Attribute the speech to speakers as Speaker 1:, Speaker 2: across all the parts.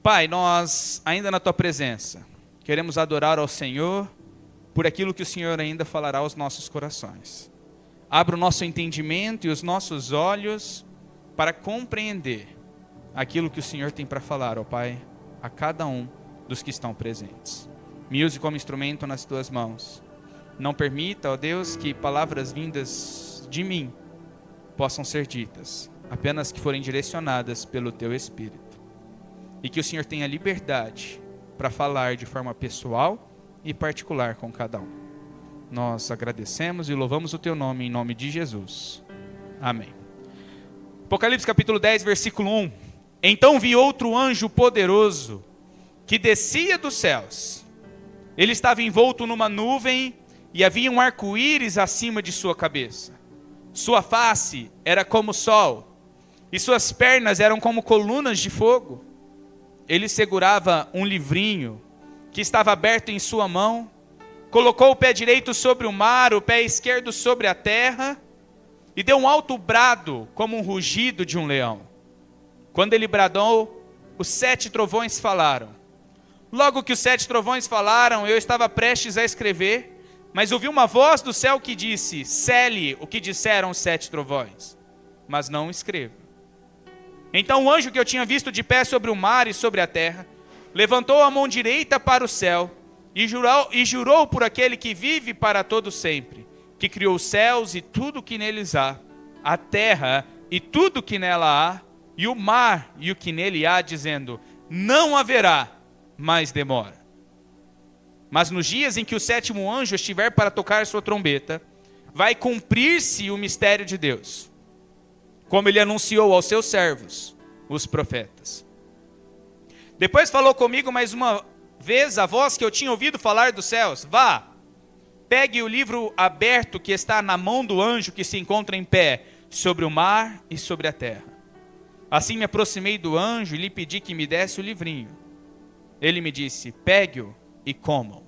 Speaker 1: Pai, nós, ainda na Tua presença, queremos adorar ao Senhor por aquilo que o Senhor ainda falará aos nossos corações. Abra o nosso entendimento e os nossos olhos para compreender aquilo que o Senhor tem para falar, ó Pai, a cada um dos que estão presentes. Me use como instrumento nas Tuas mãos. Não permita, ó Deus, que palavras vindas de mim possam ser ditas, apenas que forem direcionadas pelo Teu Espírito. E que o Senhor tenha liberdade para falar de forma pessoal e particular com cada um. Nós agradecemos e louvamos o Teu nome, em nome de Jesus. Amém. Apocalipse capítulo 10, versículo 1. Então vi outro anjo poderoso que descia dos céus. Ele estava envolto numa nuvem e havia um arco-íris acima de sua cabeça. Sua face era como o sol e suas pernas eram como colunas de fogo. Ele segurava um livrinho que estava aberto em sua mão, colocou o pé direito sobre o mar, o pé esquerdo sobre a terra, e deu um alto brado como um rugido de um leão. Quando ele bradou, os 7 trovões falaram. Logo que os 7 trovões falaram, eu estava prestes a escrever, mas ouvi uma voz do céu que disse: sele o que disseram os 7 trovões, mas não escreva. Então o anjo que eu tinha visto de pé sobre o mar e sobre a terra, levantou a mão direita para o céu e jurou por aquele que vive para todo sempre, que criou os céus e tudo que neles há, a terra e tudo que nela há, e o mar e o que nele há, dizendo: não haverá mais demora. Mas nos dias em que o 7º anjo estiver para tocar sua trombeta, vai cumprir-se o mistério de Deus, como ele anunciou aos seus servos, os profetas. Depois falou comigo mais uma vez a voz que eu tinha ouvido falar dos céus: vá, pegue o livro aberto que está na mão do anjo que se encontra em pé sobre o mar e sobre a terra. Assim me aproximei do anjo e lhe pedi que me desse o livrinho. Ele me disse: pegue-o e comam.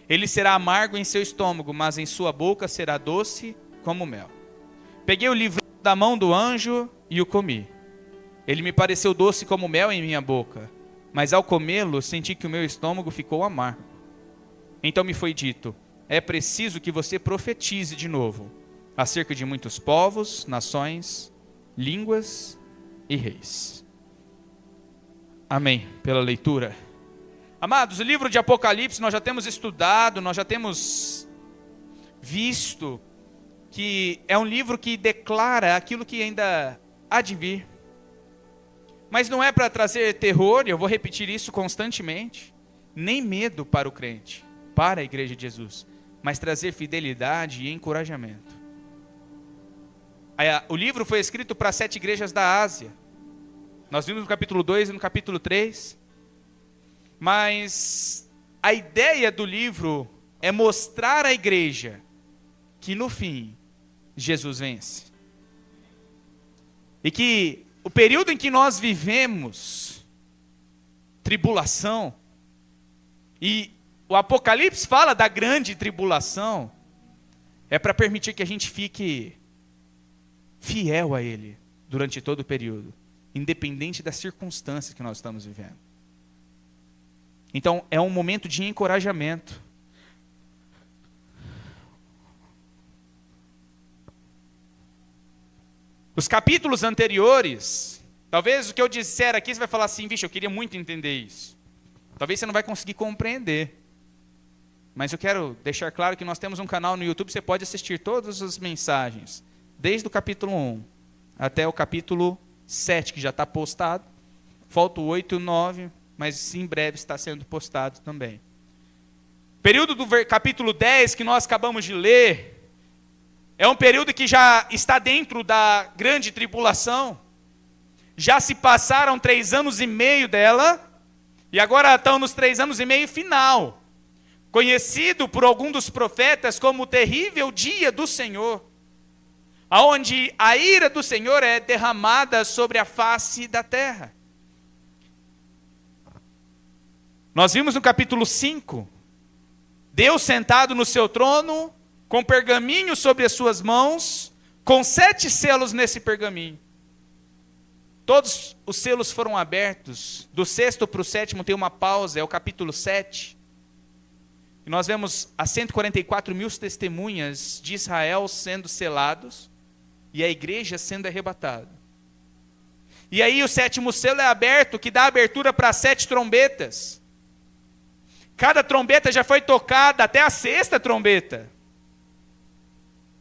Speaker 1: Ele será amargo em seu estômago, mas em sua boca será doce como mel. Peguei o livro da mão do anjo e o comi. Ele me pareceu doce como mel em minha boca, mas ao comê-lo senti que o meu estômago ficou amargo. Então me foi dito: é preciso que você profetize de novo acerca de muitos povos, nações, línguas e reis. Amém. Pela leitura. Amados, o livro de Apocalipse nós já temos estudado, nós já temos visto que é um livro que declara aquilo que ainda há de vir. Mas não é para trazer terror, e eu vou repetir isso constantemente, nem medo para o crente, para a igreja de Jesus, mas trazer fidelidade e encorajamento. O livro foi escrito para 7 igrejas da Ásia. Nós vimos no capítulo 2 e no capítulo 3. Mas a ideia do livro é mostrar à igreja que no fim Jesus vence. E que o período em que nós vivemos, tribulação, e o Apocalipse fala da grande tribulação, é para permitir que a gente fique fiel a Ele durante todo o período, independente das circunstâncias que nós estamos vivendo. Então, é um momento de encorajamento. Os capítulos anteriores, talvez o que eu disser aqui, você vai falar assim: vixe, eu queria muito entender isso. Talvez você não vai conseguir compreender. Mas eu quero deixar claro que nós temos um canal no YouTube, você pode assistir todas as mensagens, desde o capítulo 1 até o capítulo 7, que já está postado. Falta o 8 e o 9, mas em breve está sendo postado também. Período do capítulo 10 que nós acabamos de ler, é um período que já está dentro da grande tribulação. Já se passaram 3 anos e meio dela, e agora estão nos 3 anos e meio final. Conhecido por algum dos profetas como o terrível dia do Senhor, aonde a ira do Senhor é derramada sobre a face da terra. Nós vimos no capítulo 5, Deus sentado no seu trono, com pergaminho sobre as suas mãos, com 7 selos nesse pergaminho. todos os selos foram abertos. Do 6º para o 7º tem uma pausa, é o capítulo 7. E nós vemos as 144 mil testemunhas de Israel sendo selados e a igreja sendo arrebatada. E aí o 7º selo é aberto, que dá abertura para 7 trombetas. Cada trombeta já foi tocada até a 6ª trombeta.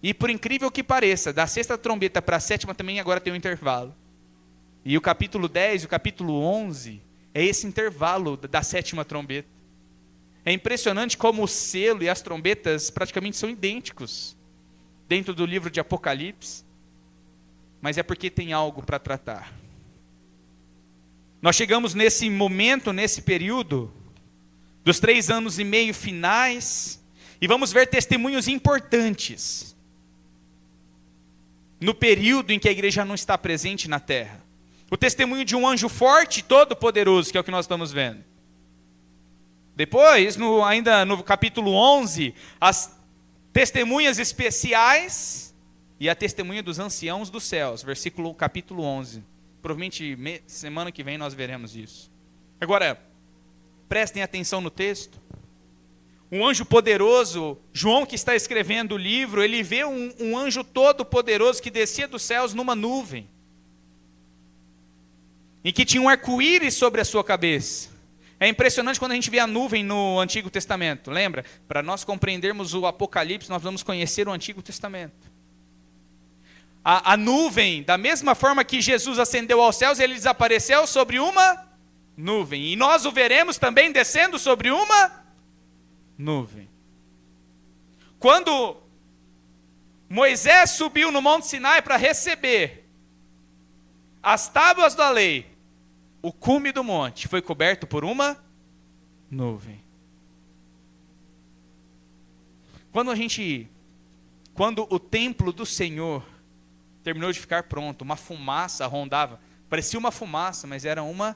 Speaker 1: E por incrível que pareça, da 6ª trombeta para a 7ª também agora tem um intervalo. E o capítulo 10 e o capítulo 11 é esse intervalo da 7ª trombeta. É impressionante como o selo e as trombetas praticamente são idênticos dentro do livro de Apocalipse. Mas é porque tem algo para tratar. Nós chegamos nesse momento, nesse período, dos 3 anos e meio finais, e vamos ver testemunhos importantes no período em que a igreja não está presente na terra. O testemunho de um anjo forte e todo-poderoso, que é o que nós estamos vendo. Depois, ainda no capítulo 11, as testemunhas especiais e a testemunha dos anciãos dos céus, capítulo 11. Provavelmente semana que vem nós veremos isso. Agora, prestem atenção no texto. Um anjo poderoso, João que está escrevendo o livro, ele vê um anjo todo poderoso que descia dos céus numa nuvem. E que tinha um arco-íris sobre a sua cabeça. É impressionante quando a gente vê a nuvem no Antigo Testamento. Lembra? Para nós compreendermos o Apocalipse, nós vamos conhecer o Antigo Testamento. A nuvem, da mesma forma que Jesus ascendeu aos céus, ele desapareceu sobre uma nuvem. E nós o veremos também descendo sobre uma nuvem. Quando Moisés subiu no Monte Sinai para receber as tábuas da lei, o cume do monte foi coberto por uma nuvem. Quando o templo do Senhor terminou de ficar pronto, uma fumaça rondava, parecia uma fumaça, mas era uma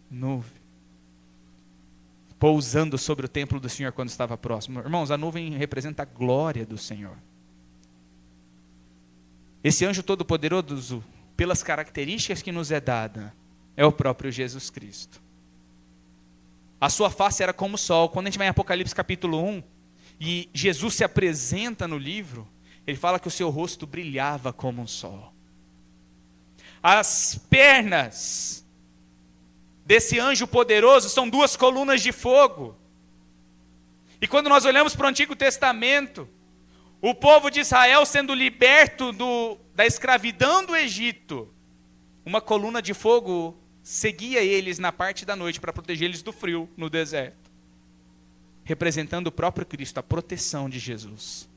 Speaker 1: nuvem, pousando sobre o templo do Senhor quando estava próximo. Irmãos, a nuvem representa a glória do Senhor. Esse anjo todo-poderoso, pelas características que nos é dada, é o próprio Jesus Cristo. A sua face era como o sol. Quando a gente vai em Apocalipse capítulo 1, e Jesus se apresenta no livro, ele fala que o seu rosto brilhava como um sol. As pernas desse anjo poderoso são 2 colunas de fogo. E quando nós olhamos para o Antigo Testamento, o povo de Israel sendo liberto da escravidão do Egito, uma coluna de fogo seguia eles na parte da noite para proteger eles do frio no deserto, representando o próprio Cristo, a proteção de Jesus.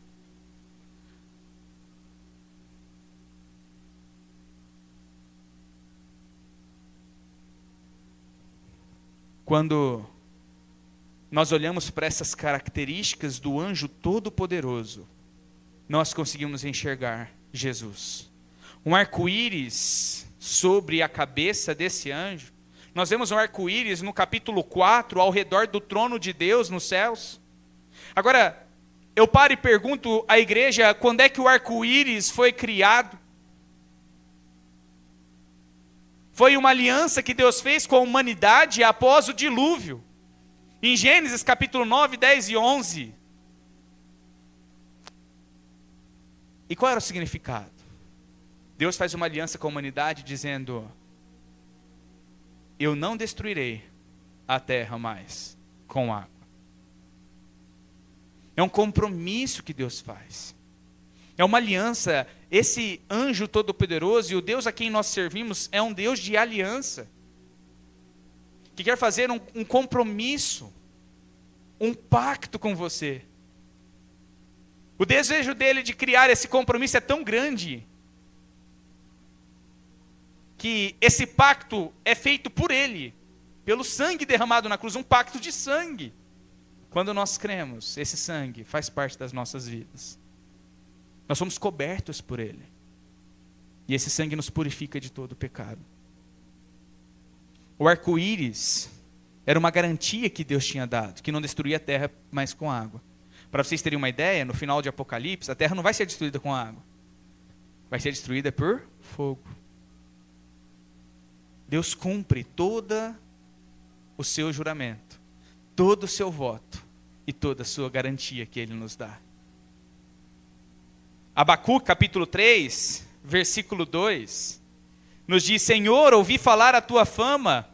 Speaker 1: Quando nós olhamos para essas características do anjo todo-poderoso, nós conseguimos enxergar Jesus. Um arco-íris sobre a cabeça desse anjo. Nós vemos um arco-íris no capítulo 4, ao redor do trono de Deus nos céus. Agora, eu paro e pergunto à igreja, quando é que o arco-íris foi criado? Foi uma aliança que Deus fez com a humanidade após o dilúvio. Em Gênesis capítulo 9, 10 e 11. E qual era o significado? Deus faz uma aliança com a humanidade dizendo: eu não destruirei a terra mais com água. É um compromisso que Deus faz. É uma aliança. Esse anjo todo-poderoso e o Deus a quem nós servimos é um Deus de aliança, que quer fazer um compromisso, um pacto com você. O desejo dele de criar esse compromisso é tão grande, que esse pacto é feito por ele, pelo sangue derramado na cruz, um pacto de sangue. Quando nós cremos, esse sangue faz parte das nossas vidas. Nós somos cobertos por ele. E esse sangue nos purifica de todo o pecado. O arco-íris era uma garantia que Deus tinha dado, que não destruía a terra mais com água. Para vocês terem uma ideia, no final de Apocalipse, a terra não vai ser destruída com água. Vai ser destruída por fogo. Deus cumpre todo o seu juramento, todo o seu voto e toda a sua garantia que Ele nos dá. Abacuque capítulo 3, versículo 2, nos diz: Senhor, ouvi falar a tua fama,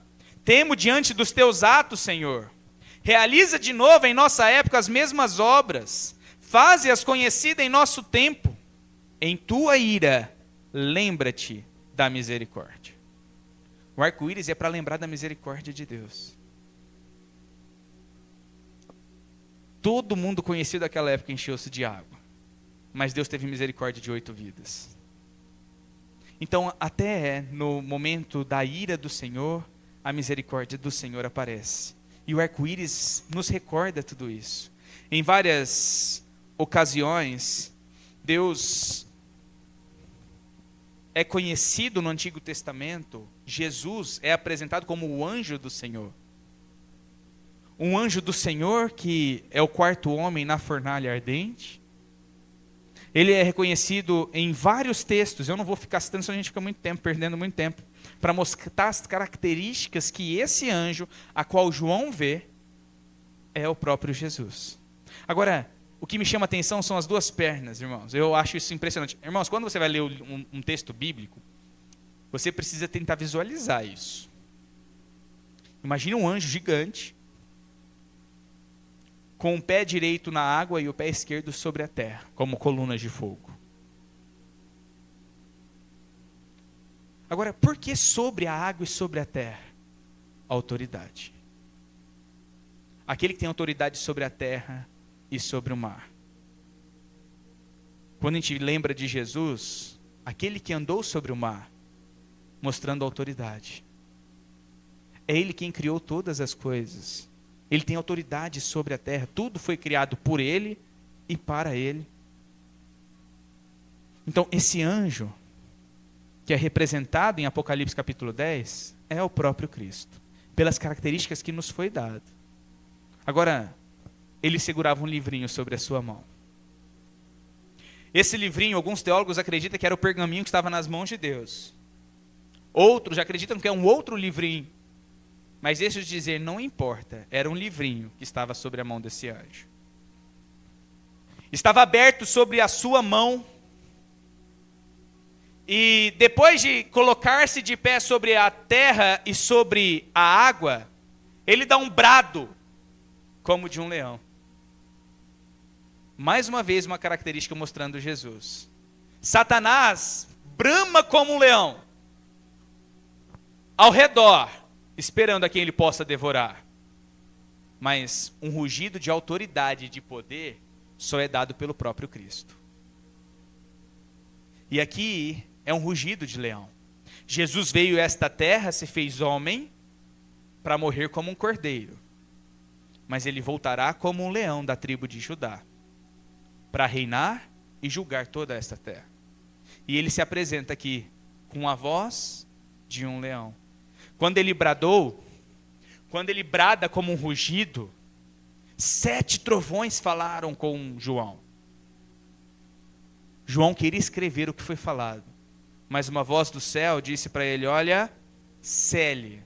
Speaker 1: temo diante dos teus atos, Senhor. Realiza de novo em nossa época as mesmas obras, faze-as conhecidas em nosso tempo. Em tua ira, lembra-te da misericórdia. O arco-íris é para lembrar da misericórdia de Deus. Todo mundo conhecido daquela época encheu-se de água, mas Deus teve misericórdia de 8 vidas. Então, até no momento da ira do Senhor, a misericórdia do Senhor aparece. E o arco-íris nos recorda tudo isso. Em várias ocasiões, Deus é conhecido no Antigo Testamento, Jesus é apresentado como o anjo do Senhor. Um anjo do Senhor que é o quarto homem na fornalha ardente. Ele é reconhecido em vários textos. Eu não vou ficar citando, senão a gente fica muito tempo, perdendo muito tempo, para mostrar as características que esse anjo, a qual João vê, é o próprio Jesus. Agora, o que me chama a atenção são as duas pernas, irmãos. Eu acho isso impressionante. Irmãos, quando você vai ler um texto bíblico, você precisa tentar visualizar isso. Imagina um anjo gigante, com o pé direito na água e o pé esquerdo sobre a terra, como colunas de fogo. Agora, por que sobre a água e sobre a terra? Autoridade. Aquele que tem autoridade sobre a terra e sobre o mar. Quando a gente lembra de Jesus, aquele que andou sobre o mar, mostrando autoridade. É Ele quem criou todas as coisas. Ele tem autoridade sobre a terra. Tudo foi criado por Ele e para Ele. Então, esse anjo, que é representado em Apocalipse capítulo 10, é o próprio Cristo, pelas características que nos foi dado. Agora, ele segurava um livrinho sobre a sua mão. Esse livrinho, alguns teólogos acreditam que era o pergaminho que estava nas mãos de Deus. Outros acreditam que é um outro livrinho. Mas deixa eu dizer, não importa, era um livrinho que estava sobre a mão desse anjo. Estava aberto sobre a sua mão. E depois de colocar-se de pé sobre a terra e sobre a água, ele dá um brado, como de um leão. Mais uma vez uma característica mostrando Jesus. Satanás brama como um leão, ao redor, esperando a quem ele possa devorar. Mas um rugido de autoridade e de poder só é dado pelo próprio Cristo. E aqui é um rugido de leão. Jesus veio a esta terra, se fez homem, para morrer como um cordeiro. Mas ele voltará como um leão da tribo de Judá, para reinar e julgar toda esta terra. E ele se apresenta aqui com a voz de um leão. Quando ele bradou, quando ele brada como um rugido, 7 trovões falaram com João. João queria escrever o que foi falado, mas uma voz do céu disse para ele: olha, cele,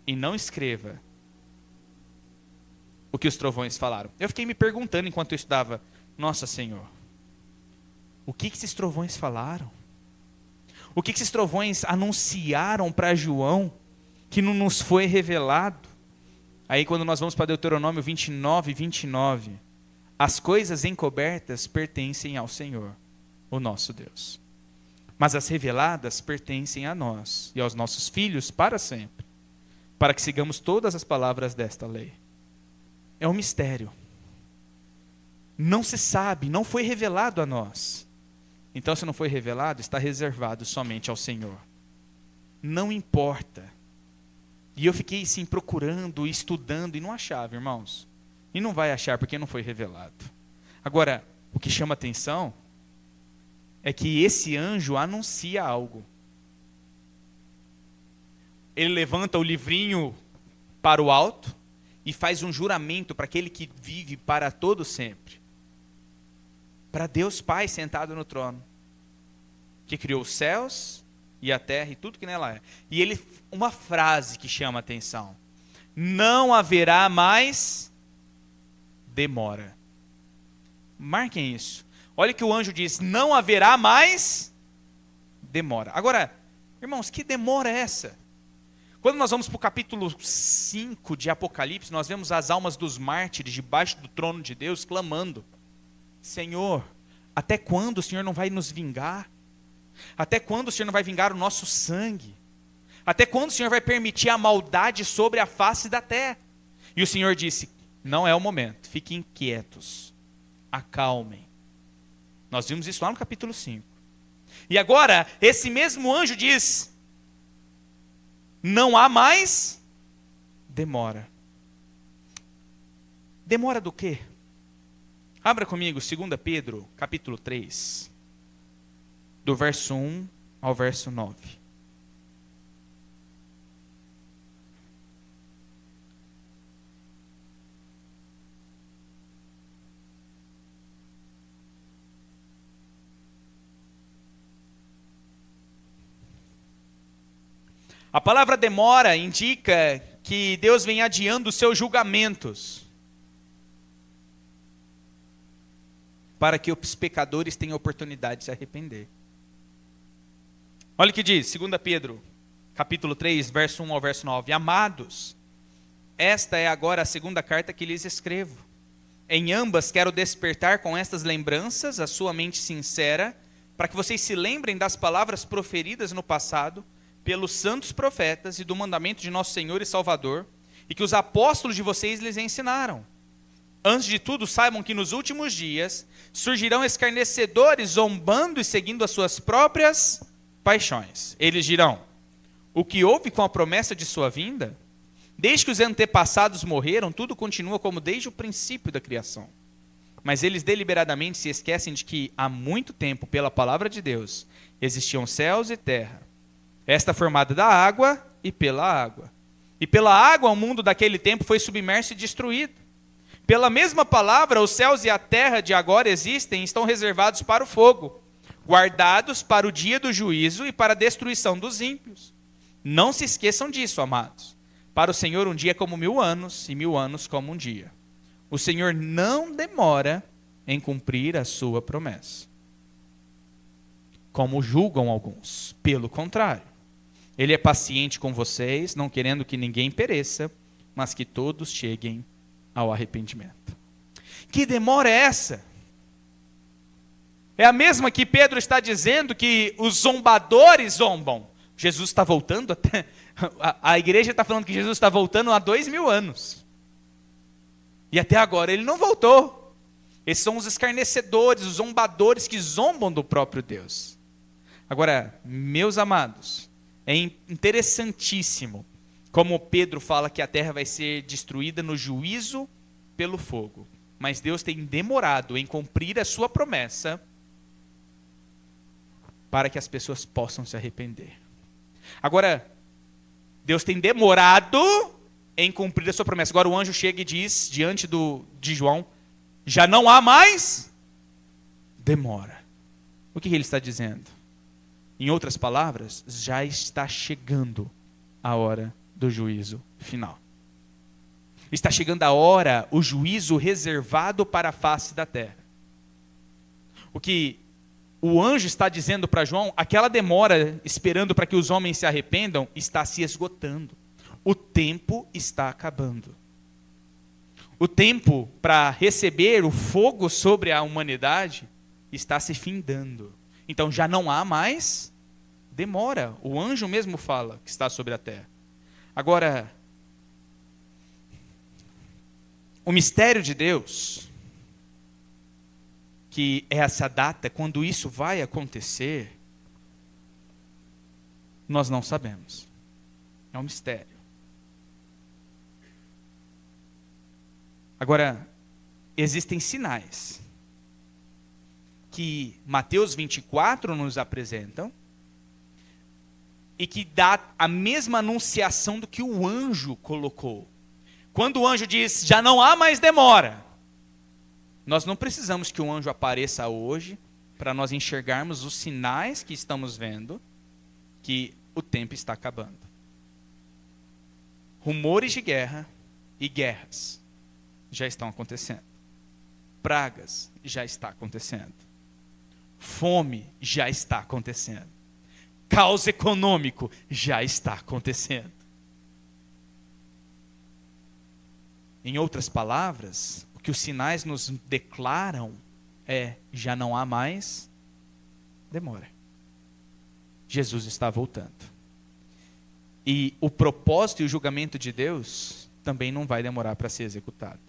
Speaker 1: e não escreva o que os trovões falaram. Eu fiquei me perguntando enquanto eu estudava: nossa Senhor, o que esses trovões falaram? O que esses trovões anunciaram para João, que não nos foi revelado? Aí quando nós vamos para Deuteronômio 29, 29, as coisas encobertas pertencem ao Senhor, o nosso Deus. Mas as reveladas pertencem a nós e aos nossos filhos para sempre, para que sigamos todas as palavras desta lei. É um mistério. Não se sabe, não foi revelado a nós. Então, se não foi revelado, está reservado somente ao Senhor. Não importa. E eu fiquei assim procurando, estudando e não achava, irmãos. E não vai achar porque não foi revelado. Agora, o que chama atenção é que esse anjo anuncia algo. Ele levanta o livrinho para o alto e faz um juramento para aquele que vive para todo sempre. Para Deus Pai sentado no trono, que criou os céus e a terra e tudo que nela é. E ele, uma frase que chama a atenção: não haverá mais demora. Marquem isso. Olha que o anjo diz: não haverá mais demora. Agora, irmãos, que demora é essa? Quando nós vamos para o capítulo 5 de Apocalipse, nós vemos as almas dos mártires debaixo do trono de Deus clamando: Senhor, até quando o Senhor não vai nos vingar? Até quando o Senhor não vai vingar o nosso sangue? Até quando o Senhor vai permitir a maldade sobre a face da terra? E o Senhor disse: não é o momento, fiquem quietos, acalmem. Nós vimos isso lá no capítulo 5. E agora, esse mesmo anjo diz: não há mais demora. Demora do quê? Abra comigo 2 Pedro, capítulo 3, do verso 1 ao verso 9. A palavra demora indica que Deus vem adiando os seus julgamentos para que os pecadores tenham oportunidade de se arrepender. Olha o que diz, 2 Pedro, capítulo 3, verso 1 ao verso 9. Amados, esta é agora a segunda carta que lhes escrevo. Em ambas quero despertar com estas lembranças a sua mente sincera, para que vocês se lembrem das palavras proferidas no passado pelos santos profetas e do mandamento de nosso Senhor e Salvador, e que os apóstolos de vocês lhes ensinaram. Antes de tudo, saibam que nos últimos dias surgirão escarnecedores, zombando e seguindo as suas próprias paixões. Eles dirão: o que houve com a promessa de sua vinda? Desde que os antepassados morreram, tudo continua como desde o princípio da criação. Mas eles deliberadamente se esquecem de que há muito tempo, pela palavra de Deus, existiam céus e terra, esta formada da água e pela água. E pela água o mundo daquele tempo foi submerso e destruído. Pela mesma palavra, os céus e a terra de agora existem e estão reservados para o fogo, guardados para o dia do juízo e para a destruição dos ímpios. Não se esqueçam disso, amados. Para o Senhor um dia é como 1000 anos, e 1000 anos como um dia. O Senhor não demora em cumprir a sua promessa, como julgam alguns. Pelo contrário, Ele é paciente com vocês, não querendo que ninguém pereça, mas que todos cheguem ao arrependimento. Que demora é essa? É a mesma que Pedro está dizendo que os zombadores zombam. Jesus está voltando até... A igreja está falando que Jesus está voltando há 2000 anos. E até agora ele não voltou. Esses são os escarnecedores, os zombadores que zombam do próprio Deus. Agora, meus amados, é interessantíssimo como Pedro fala que a terra vai ser destruída no juízo pelo fogo. Mas Deus tem demorado em cumprir a sua promessa para que as pessoas possam se arrepender. Agora, Deus tem demorado em cumprir a sua promessa. Agora o anjo chega e diz, diante de João, já não há mais demora. O que ele está dizendo? Em outras palavras, já está chegando a hora do juízo final. Está chegando a hora, o juízo reservado para a face da terra. O que o anjo está dizendo para João, aquela demora esperando para que os homens se arrependam, está se esgotando. O tempo está acabando. O tempo para receber o fogo sobre a humanidade está se findando. Então já não há mais demora. O anjo mesmo fala que está sobre a terra. Agora, o mistério de Deus, que é essa data, quando isso vai acontecer, nós não sabemos. É um mistério. Agora, existem sinais que Mateus 24 nos apresentam e que dá a mesma anunciação do que o anjo colocou. Quando o anjo diz, já não há mais demora, nós não precisamos que o anjo apareça hoje para nós enxergarmos os sinais que estamos vendo, que o tempo está acabando. Rumores de guerra e guerras já estão acontecendo. Pragas já está acontecendo. Fome já está acontecendo. Caos econômico já está acontecendo. Em outras palavras, o que os sinais nos declaram é: já não há mais demora. Jesus está voltando. E o propósito e o julgamento de Deus também não vai demorar para ser executado.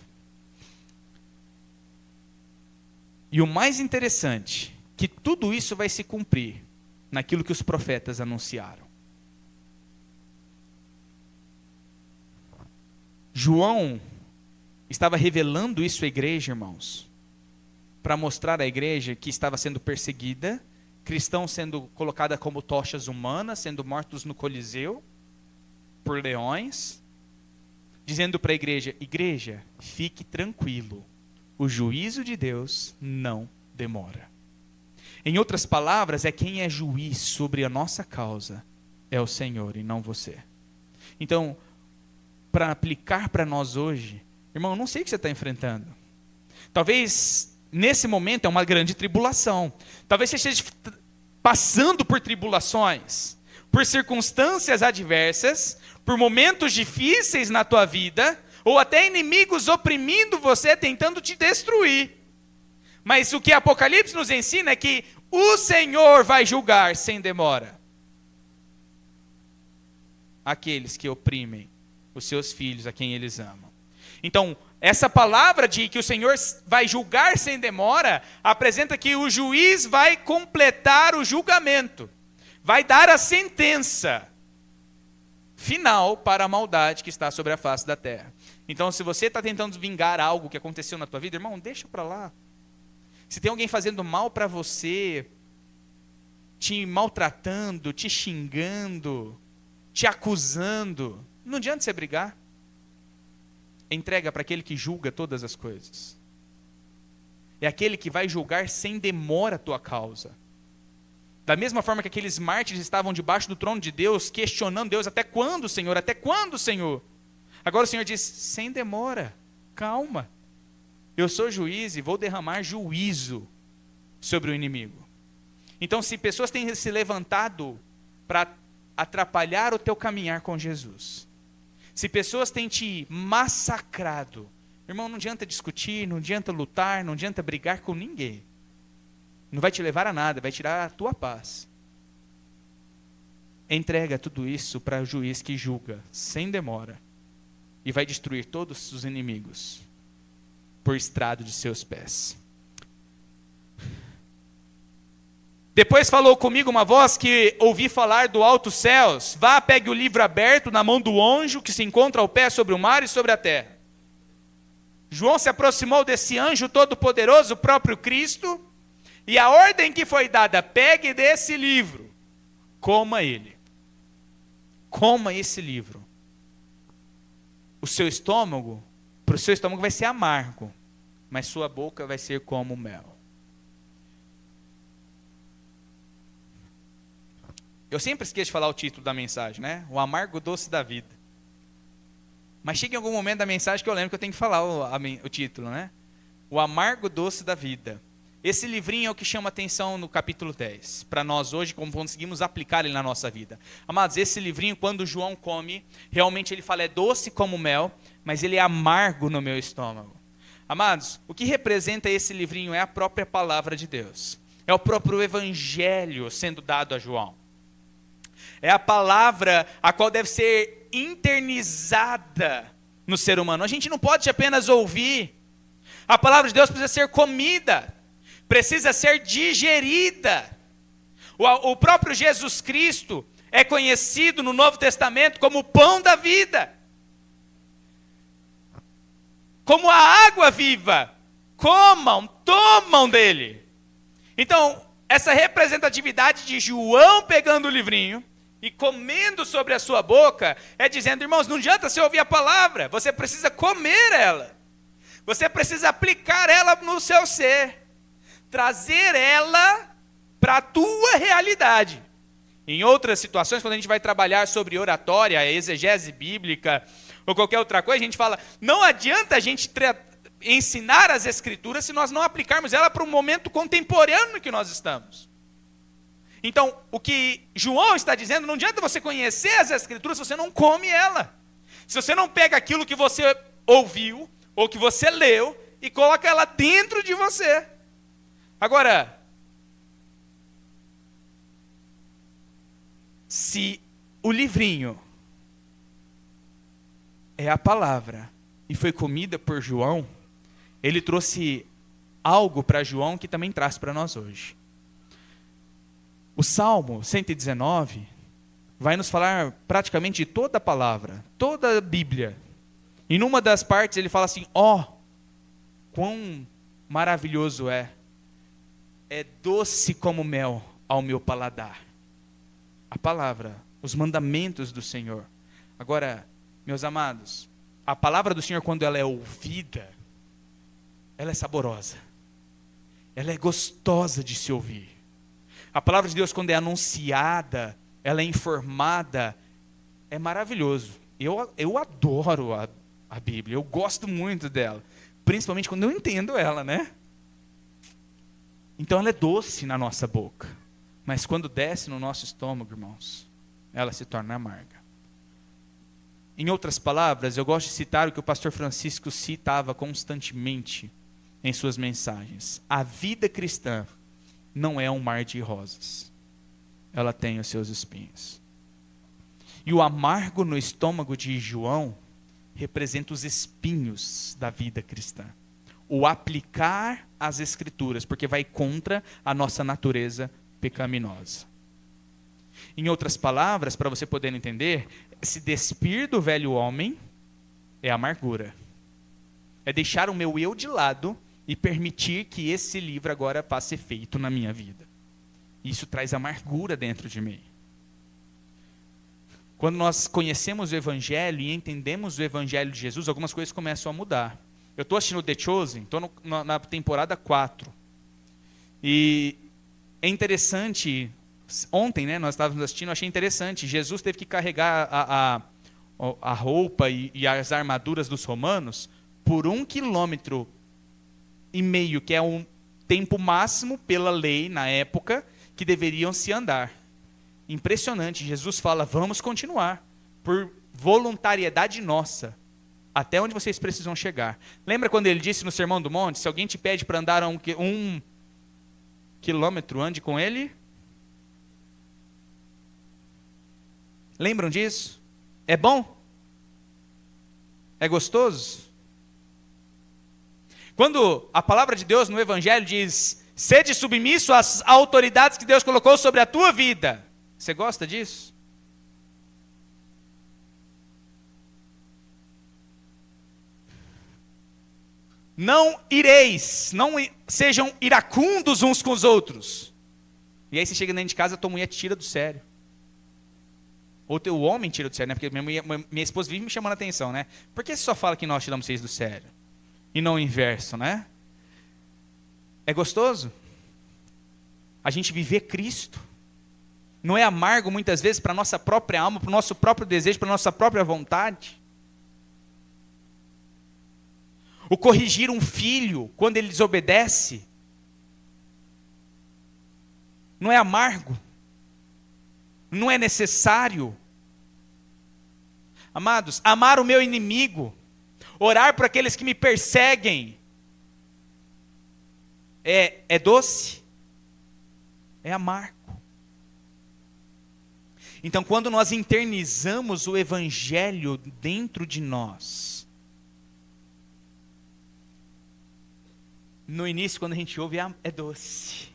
Speaker 1: E o mais interessante, que tudo isso vai se cumprir naquilo que os profetas anunciaram. João estava revelando isso à igreja, irmãos, para mostrar à igreja que estava sendo perseguida, cristãos sendo colocados como tochas humanas, sendo mortos no Coliseu por leões, dizendo para a igreja: igreja, fique tranquilo, o juízo de Deus não demora. Em outras palavras, quem é juiz sobre a nossa causa é o Senhor e não você. Então, para aplicar para nós hoje, irmão, eu não sei o que você está enfrentando. Talvez nesse momento é uma grande tribulação. Talvez você esteja passando por tribulações, por circunstâncias adversas, por momentos difíceis na tua vida, ou até inimigos oprimindo você, tentando te destruir. Mas o que Apocalipse nos ensina é que o Senhor vai julgar sem demora aqueles que oprimem os seus filhos, a quem eles amam. Então, essa palavra de que o Senhor vai julgar sem demora, apresenta que o juiz vai completar o julgamento, vai dar a sentença final para a maldade que está sobre a face da terra. Então, se você está tentando vingar algo que aconteceu na tua vida, irmão, deixa para lá. Se tem alguém fazendo mal para você, te maltratando, te xingando, te acusando, não adianta você brigar. Entrega para aquele que julga todas as coisas. É aquele que vai julgar sem demora a tua causa. Da mesma forma que aqueles mártires estavam debaixo do trono de Deus, questionando Deus: até quando, Senhor? Até quando, Senhor? Agora o Senhor diz: sem demora, calma. Eu sou juiz e vou derramar juízo sobre o inimigo. Então, se pessoas têm se levantado para atrapalhar o teu caminhar com Jesus, se pessoas têm te massacrado, irmão, não adianta discutir, não adianta lutar, não adianta brigar com ninguém. Não vai te levar a nada, vai tirar a tua paz. Entrega tudo isso para o juiz que julga sem demora e vai destruir todos os inimigos por estrado de seus pés. Depois falou comigo uma voz que ouvi falar do alto céus: vá, pegue o livro aberto na mão do anjo que se encontra ao pé sobre o mar e sobre a terra. João se aproximou desse anjo todo-poderoso, o próprio Cristo, e a ordem que foi dada: pegue desse livro, coma ele. Coma esse livro. O seu estômago, para o seu estômago vai ser amargo, mas sua boca vai ser como mel. Eu sempre esqueço de falar o título da mensagem, né? O amargo doce da vida. Mas chega em algum momento da mensagem que eu lembro que eu tenho que falar o título, né? O amargo doce da vida. Esse livrinho é o que chama atenção no capítulo 10. Para nós hoje, como conseguimos aplicar ele na nossa vida. Amados, esse livrinho, quando João come, realmente ele fala: é doce como mel, mas ele é amargo no meu estômago. Amados, o que representa esse livrinho é a própria palavra de Deus. É o próprio evangelho sendo dado a João. É a palavra a qual deve ser internizada no ser humano. A gente não pode apenas ouvir. A palavra de Deus precisa ser comida, precisa ser digerida. O próprio Jesus Cristo é conhecido no Novo Testamento como o pão da vida, como a água viva. Comam, tomam dele. Então, essa representatividade de João pegando o livrinho e comendo sobre a sua boca é dizendo: irmãos, não adianta você ouvir a palavra, você precisa comer ela. Você precisa aplicar ela no seu ser, trazer ela para a tua realidade. Em outras situações, quando a gente vai trabalhar sobre oratória, exegese bíblica ou qualquer outra coisa, a gente fala, não adianta a gente ensinar as Escrituras se nós não aplicarmos ela para o momento contemporâneo que nós estamos. Então, o que João está dizendo, não adianta você conhecer as Escrituras se você não come ela. Se você não pega aquilo que você ouviu ou que você leu e coloca ela dentro de você. Agora, se o livrinho é a palavra e foi comida por João, ele trouxe algo para João que também traz para nós hoje. O Salmo 119 vai nos falar praticamente de toda a palavra, toda a Bíblia. E numa das partes ele fala assim, quão maravilhoso é doce como mel ao meu paladar. A palavra, os mandamentos do Senhor. Agora, meus amados, a palavra do Senhor, quando ela é ouvida, ela é saborosa. Ela é gostosa de se ouvir. A palavra de Deus, quando é anunciada, ela é informada, é maravilhoso. Eu adoro a Bíblia, eu gosto muito dela. Principalmente quando eu entendo ela, né? Então ela é doce na nossa boca. Mas quando desce no nosso estômago, irmãos, ela se torna amarga. Em outras palavras, eu gosto de citar o que o pastor Francisco citava constantemente em suas mensagens. A vida cristã não é um mar de rosas. Ela tem os seus espinhos. E o amargo no estômago de João representa os espinhos da vida cristã. O aplicar as Escrituras, porque vai contra a nossa natureza pecaminosa. Em outras palavras, para você poder entender, se despir do velho homem é amargura. É deixar o meu eu de lado e permitir que esse livro agora faça efeito na minha vida. Isso traz amargura dentro de mim. Quando nós conhecemos o Evangelho e entendemos o Evangelho de Jesus, algumas coisas começam a mudar. Eu estou assistindo The Chosen, estou na temporada 4. E é interessante, ontem, né, nós estávamos assistindo, eu achei interessante, Jesus teve que carregar a roupa e as armaduras dos romanos por 1,5 quilômetro, que é um tempo máximo pela lei na época que deveriam se andar. Impressionante, Jesus fala, vamos continuar, por voluntariedade nossa, até onde vocês precisam chegar. Lembra quando ele disse no Sermão do Monte, se alguém te pede para andar 1 quilômetro, ande com ele? Lembram disso? É bom? É gostoso? Quando a palavra de Deus no Evangelho diz, sede submisso às autoridades que Deus colocou sobre a tua vida, você gosta disso? Não ireis, não sejam iracundos uns com os outros. E aí você chega dentro de casa, a tua mulher te tira do sério. Ou teu homem tira do sério, né? Porque minha esposa vive me chamando a atenção, né? Por que você só fala que nós tiramos vocês do sério? E não o inverso, né? É gostoso? A gente viver Cristo. Não é amargo muitas vezes para a nossa própria alma, para o nosso próprio desejo, para a nossa própria vontade? O corrigir um filho quando ele desobedece não é amargo? Não é necessário? Amados, amar o meu inimigo, orar por aqueles que me perseguem, é doce? É amargo. Então, quando nós internizamos o Evangelho dentro de nós, no início, quando a gente ouve, é doce.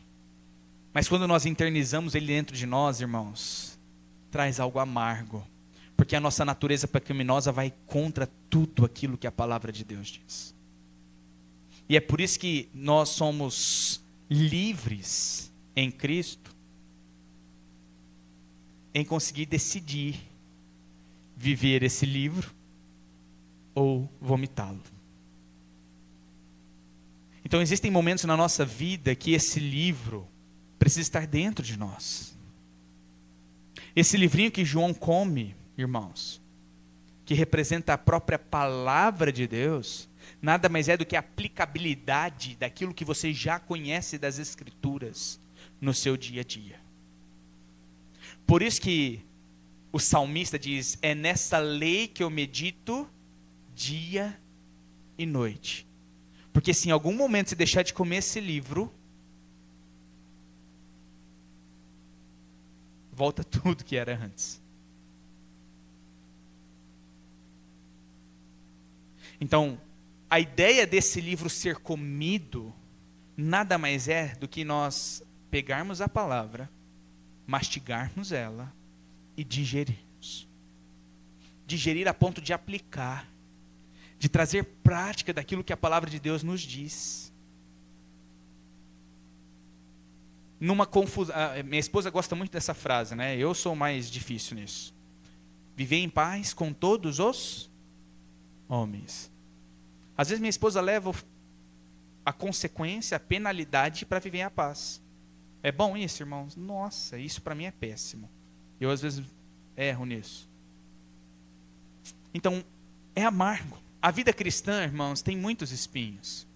Speaker 1: Mas quando nós internizamos ele dentro de nós, irmãos, traz algo amargo. Porque a nossa natureza pecaminosa vai contra tudo aquilo que a palavra de Deus diz. E é por isso que nós somos livres em Cristo, em conseguir decidir viver esse livro ou vomitá-lo. Então existem momentos na nossa vida que esse livro precisa estar dentro de nós. Esse livrinho que João come, irmãos, que representa a própria palavra de Deus, nada mais é do que a aplicabilidade daquilo que você já conhece das Escrituras no seu dia a dia. Por isso que o salmista diz: é nessa lei que eu medito dia e noite. Porque se em algum momento você deixar de comer esse livro, volta tudo que era antes. Então, a ideia desse livro ser comido nada mais é do que nós pegarmos a palavra, mastigarmos ela e digerirmos. Digerir a ponto de aplicar, de trazer prática daquilo que a palavra de Deus nos diz. Numa confusão, minha esposa gosta muito dessa frase, né? Eu sou mais difícil nisso. Viver em paz com todos os homens. Às vezes minha esposa leva a consequência, a penalidade para viver em paz. É bom isso, irmãos? Nossa, isso para mim é péssimo. Eu às vezes erro nisso. Então, é amargo. A vida cristã, irmãos, tem muitos espinhos.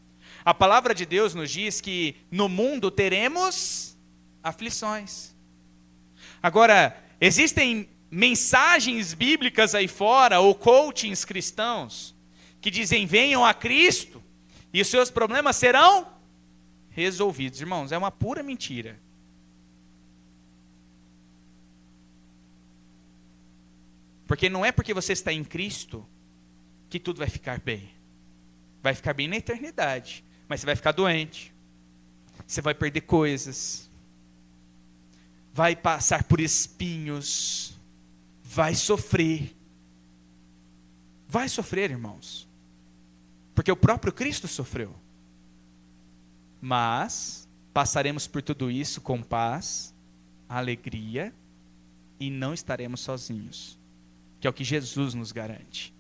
Speaker 1: A palavra de Deus nos diz que no mundo teremos aflições. Agora, existem mensagens bíblicas aí fora, ou coachings cristãos, que dizem: venham a Cristo e os seus problemas serão resolvidos. Irmãos, é uma pura mentira. Porque não é porque você está em Cristo que tudo vai ficar bem. Vai ficar bem na eternidade, mas você vai ficar doente, você vai perder coisas, vai passar por espinhos, vai sofrer. Vai sofrer, irmãos, porque o próprio Cristo sofreu. Mas passaremos por tudo isso com paz, alegria, e não estaremos sozinhos, que é o que Jesus nos garante.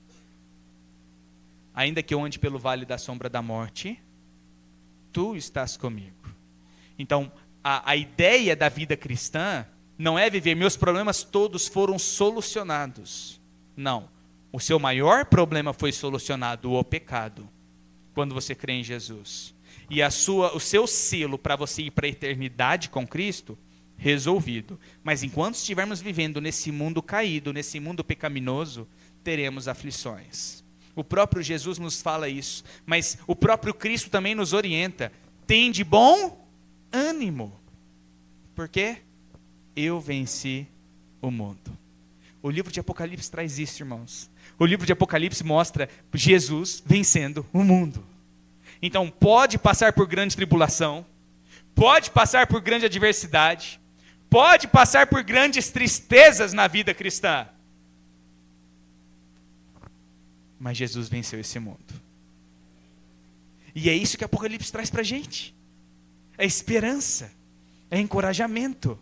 Speaker 1: Ainda que eu ande pelo vale da sombra da morte, tu estás comigo. Então, a ideia da vida cristã não é viver, meus problemas todos foram solucionados. Não. O seu maior problema foi solucionado, o pecado, quando você crê em Jesus. E o seu selo para você ir para a eternidade com Cristo, resolvido. Mas enquanto estivermos vivendo nesse mundo caído, nesse mundo pecaminoso, teremos aflições. O próprio Jesus nos fala isso, mas o próprio Cristo também nos orienta. Tem de bom ânimo. Por quê? Eu venci o mundo. O livro de Apocalipse traz isso, irmãos. O livro de Apocalipse mostra Jesus vencendo o mundo. Então, pode passar por grande tribulação, pode passar por grande adversidade, pode passar por grandes tristezas na vida cristã. Mas Jesus venceu esse mundo. E é isso que Apocalipse traz para a gente. É esperança, é encorajamento.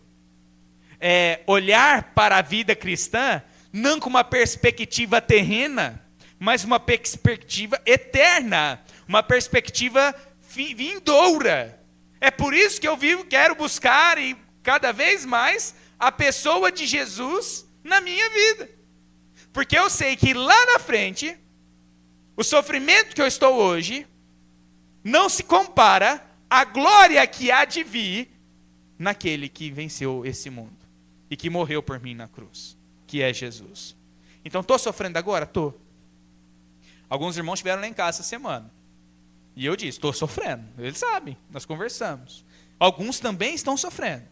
Speaker 1: É olhar para a vida cristã, não com uma perspectiva terrena, mas uma perspectiva eterna, uma perspectiva vindoura. É por isso que eu quero buscar e cada vez mais a pessoa de Jesus na minha vida. Porque eu sei que lá na frente, o sofrimento que eu estou hoje não se compara à glória que há de vir naquele que venceu esse mundo e que morreu por mim na cruz, que é Jesus. Então, estou sofrendo agora? Estou. Alguns irmãos estiveram lá em casa essa semana. E eu disse, estou sofrendo. Eles sabem, nós conversamos. Alguns também estão sofrendo.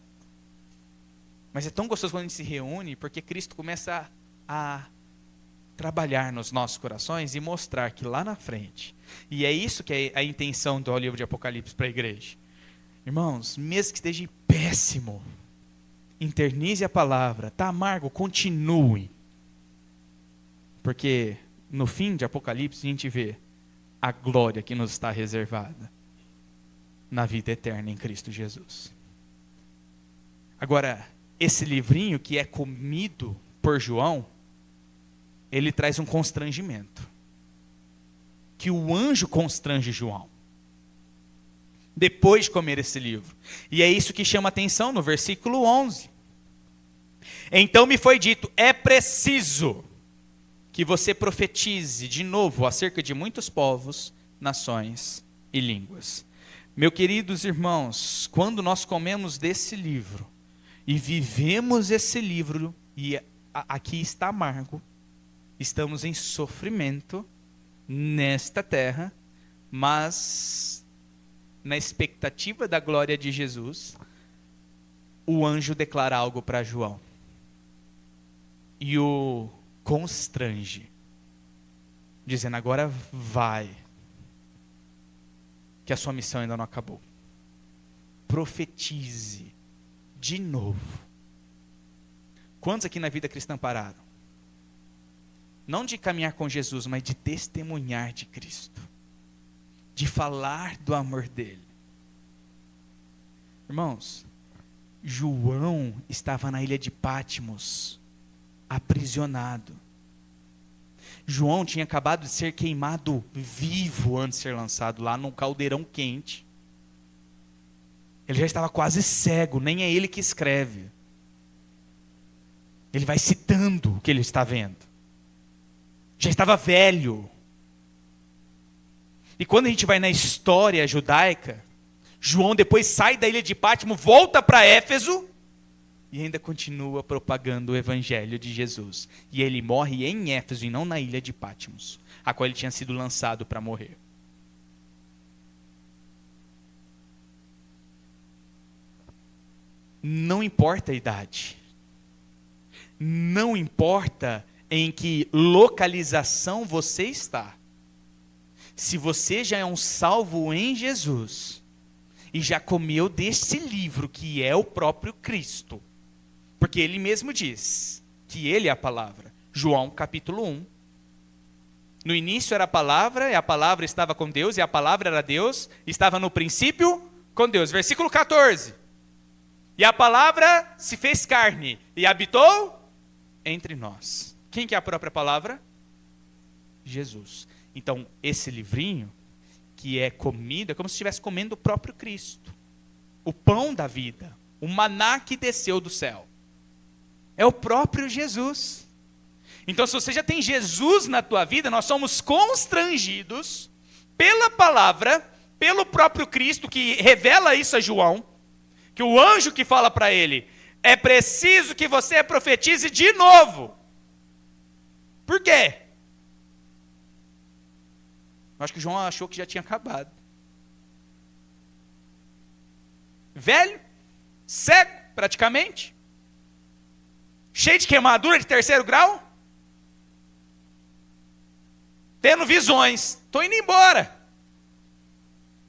Speaker 1: Mas é tão gostoso quando a gente se reúne, porque Cristo começa a trabalhar nos nossos corações e mostrar que lá na frente, e é isso que é a intenção do livro de Apocalipse para a igreja. Irmãos, mesmo que esteja péssimo, internalize a palavra, está amargo, continue. Porque no fim de Apocalipse a gente vê a glória que nos está reservada na vida eterna em Cristo Jesus. Agora, esse livrinho que é comido por João, ele traz um constrangimento. Que o anjo constrange João. Depois de comer esse livro. E é isso que chama atenção no versículo 11. Então me foi dito, é preciso que você profetize de novo acerca de muitos povos, nações e línguas. Meus queridos irmãos, quando nós comemos desse livro e vivemos esse livro, e aqui está amargo, estamos em sofrimento nesta terra, mas na expectativa da glória de Jesus, o anjo declara algo para João e o constrange, dizendo: agora vai, que a sua missão ainda não acabou. Profetize de novo. Quantos aqui na vida cristã pararam? Não de caminhar com Jesus, mas de testemunhar de Cristo, de falar do amor dele. Irmãos, João estava na ilha de Patmos, aprisionado. João tinha acabado de ser queimado vivo antes de ser lançado lá num caldeirão quente. Ele já estava quase cego, nem é ele que escreve. Ele vai citando o que ele está vendo. Já estava velho. E quando a gente vai na história judaica, João depois sai da ilha de Patmos, volta para Éfeso e ainda continua propagando o evangelho de Jesus. E ele morre em Éfeso e não na ilha de Patmos, a qual ele tinha sido lançado para morrer. Não importa a idade. Não importa em que localização você está. Se você já é um salvo em Jesus e já comeu desse livro que é o próprio Cristo, porque ele mesmo diz que ele é a palavra. João capítulo 1. No início era a palavra, e a palavra estava com Deus, e a palavra era Deus, estava no princípio com Deus. Versículo 14. E a palavra se fez carne e habitou entre nós. Quem que é a própria palavra? Jesus. Então, esse livrinho que é comido, é como se estivesse comendo o próprio Cristo. O pão da vida, o maná que desceu do céu. É o próprio Jesus. Então, se você já tem Jesus na tua vida, nós somos constrangidos pela palavra, pelo próprio Cristo, que revela isso a João, que o anjo que fala para ele, é preciso que você profetize de novo. Por quê? Eu acho que João achou que já tinha acabado. Velho, cego praticamente, cheio de queimadura de 3º grau, tendo visões. Estou indo embora.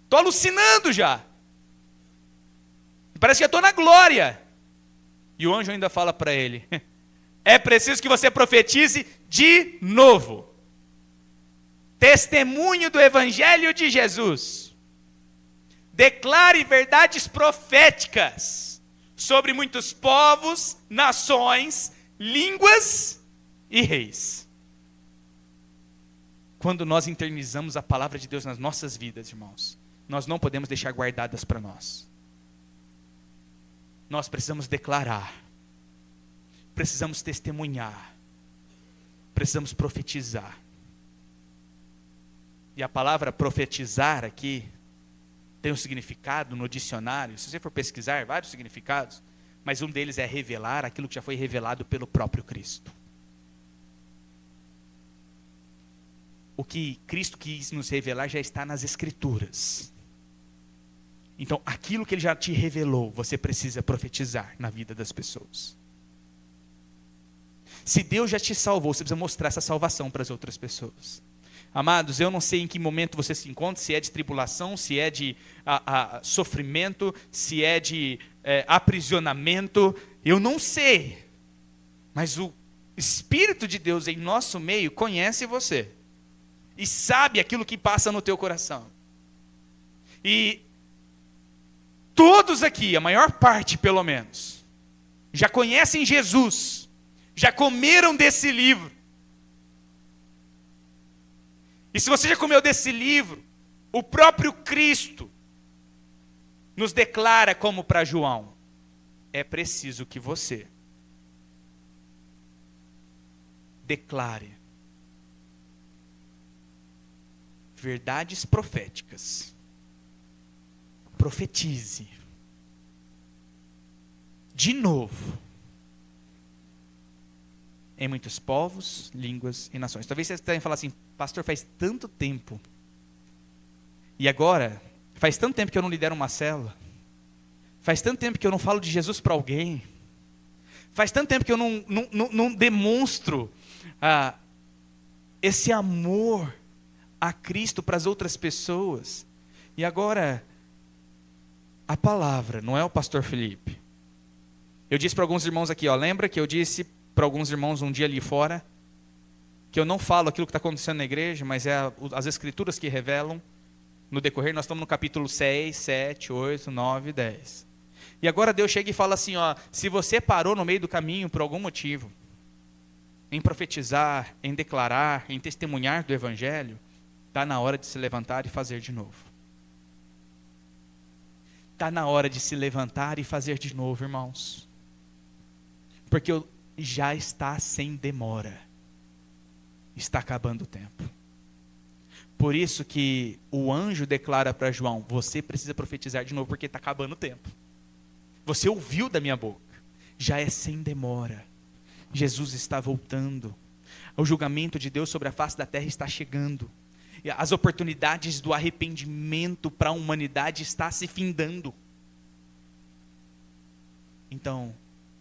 Speaker 1: Estou alucinando já. Parece que eu estou na glória. E o anjo ainda fala para ele: é preciso que você profetize de novo. Testemunho do evangelho de Jesus. Declare verdades proféticas sobre muitos povos, nações, línguas e reis. Quando nós internizamos a palavra de Deus nas nossas vidas, irmãos, nós não podemos deixar guardadas para nós. Nós precisamos declarar, precisamos testemunhar, precisamos profetizar. E a palavra profetizar aqui tem um significado no dicionário. Se você for pesquisar, vários significados, mas um deles é revelar aquilo que já foi revelado pelo próprio Cristo. O que Cristo quis nos revelar já está nas Escrituras. Então, aquilo que Ele já te revelou, você precisa profetizar na vida das pessoas. Se Deus já te salvou, você precisa mostrar essa salvação para as outras pessoas. Amados, eu não sei em que momento você se encontra, se é de tribulação, se é de sofrimento, se é de aprisionamento, eu não sei. Mas o Espírito de Deus em nosso meio conhece você. E sabe aquilo que passa no teu coração. E todos aqui, a maior parte pelo menos, já conhecem Jesus, já comeram desse livro. E se você já comeu desse livro, o próprio Cristo nos declara como para João: é preciso que você declare verdades proféticas. Profetize. De novo. Em muitos povos, línguas e nações. Talvez vocês tenham falado assim, pastor, faz tanto tempo. E agora, faz tanto tempo que eu não lidero uma célula. Faz tanto tempo que eu não falo de Jesus para alguém. Faz tanto tempo que eu não demonstro esse amor a Cristo para as outras pessoas. E agora, a palavra, não é o pastor Felipe. Eu disse para alguns irmãos aqui, lembra que eu disse para alguns irmãos um dia ali fora, que eu não falo aquilo que está acontecendo na igreja, mas é as escrituras que revelam no decorrer. Nós estamos no capítulo 6, 7, 8, 9 e 10. E agora Deus chega e fala assim, se você parou no meio do caminho por algum motivo, em profetizar, em declarar, em testemunhar do evangelho, está na hora de se levantar e fazer de novo. Está na hora de se levantar e fazer de novo, irmãos. Porque já está sem demora. Está acabando o tempo. Por isso que o anjo declara para João, você precisa profetizar de novo, porque está acabando o tempo. Você ouviu da minha boca. Já é sem demora. Jesus está voltando. O julgamento de Deus sobre a face da terra está chegando. As oportunidades do arrependimento para a humanidade está se findando. Então,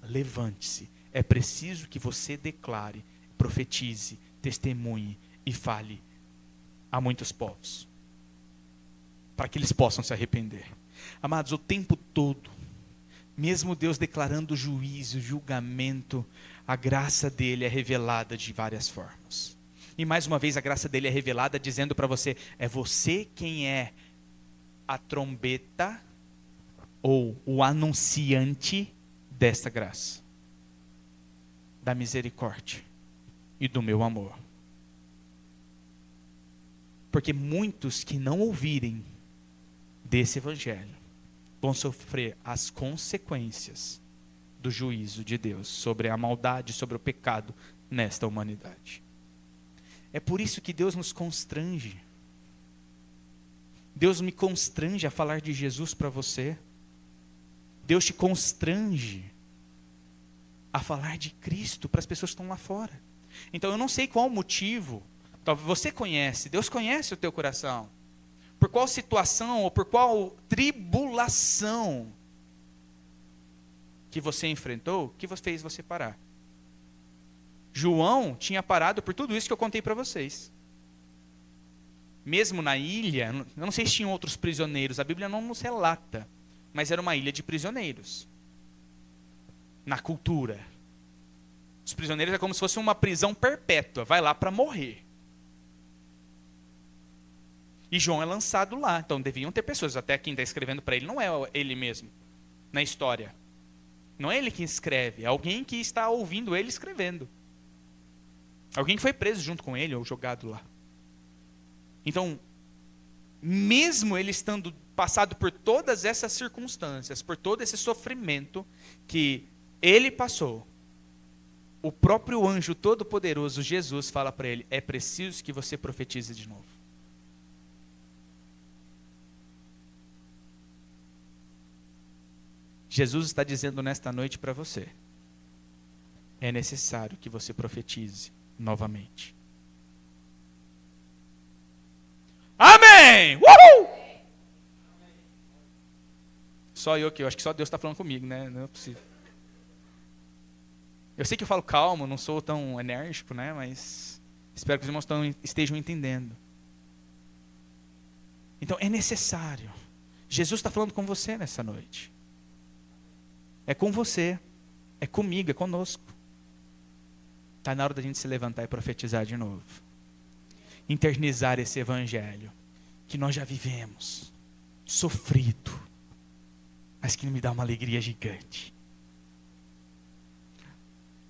Speaker 1: levante-se. É preciso que você declare, profetize, testemunhe e fale a muitos povos, para que eles possam se arrepender. Amados, o tempo todo, mesmo Deus declarando juízo, julgamento, a graça dele é revelada de várias formas. E mais uma vez a graça dele é revelada dizendo para você, é você quem é a trombeta ou o anunciante desta graça, da misericórdia e do meu amor. Porque muitos que não ouvirem desse evangelho vão sofrer as consequências do juízo de Deus sobre a maldade, sobre o pecado nesta humanidade. É por isso que Deus nos constrange. Deus me constrange a falar de Jesus para você. Deus te constrange a falar de Cristo para as pessoas que estão lá fora. Então eu não sei qual o motivo, talvez você conhece, Deus conhece o teu coração. Por qual situação ou por qual tribulação que você enfrentou, que fez você parar. João tinha parado por tudo isso que eu contei para vocês. Mesmo na ilha, eu não sei se tinham outros prisioneiros, a Bíblia não nos relata, mas era uma ilha de prisioneiros. Na cultura. Os prisioneiros é como se fosse uma prisão perpétua, vai lá para morrer. E João é lançado lá, então deviam ter pessoas, até quem está escrevendo para ele não é ele mesmo, na história. Não é ele que escreve, é alguém que está ouvindo ele escrevendo. Alguém que foi preso junto com ele ou jogado lá. Então, mesmo ele estando passado por todas essas circunstâncias, por todo esse sofrimento que ele passou, o próprio anjo todo-poderoso, Jesus, fala para ele, é preciso que você profetize de novo. Jesus está dizendo nesta noite para você, é necessário que você profetize novamente. Amém! Uhul! Só eu acho que só Deus está falando comigo, né? Não é possível. Eu sei que eu falo calmo, não sou tão enérgico, né? Mas espero que os irmãos estejam entendendo. Então é necessário. Jesus está falando com você nessa noite. É com você, é comigo, é conosco. Está na hora da gente se levantar e profetizar de novo. Internizar esse evangelho que nós já vivemos, sofrido, mas que me dá uma alegria gigante.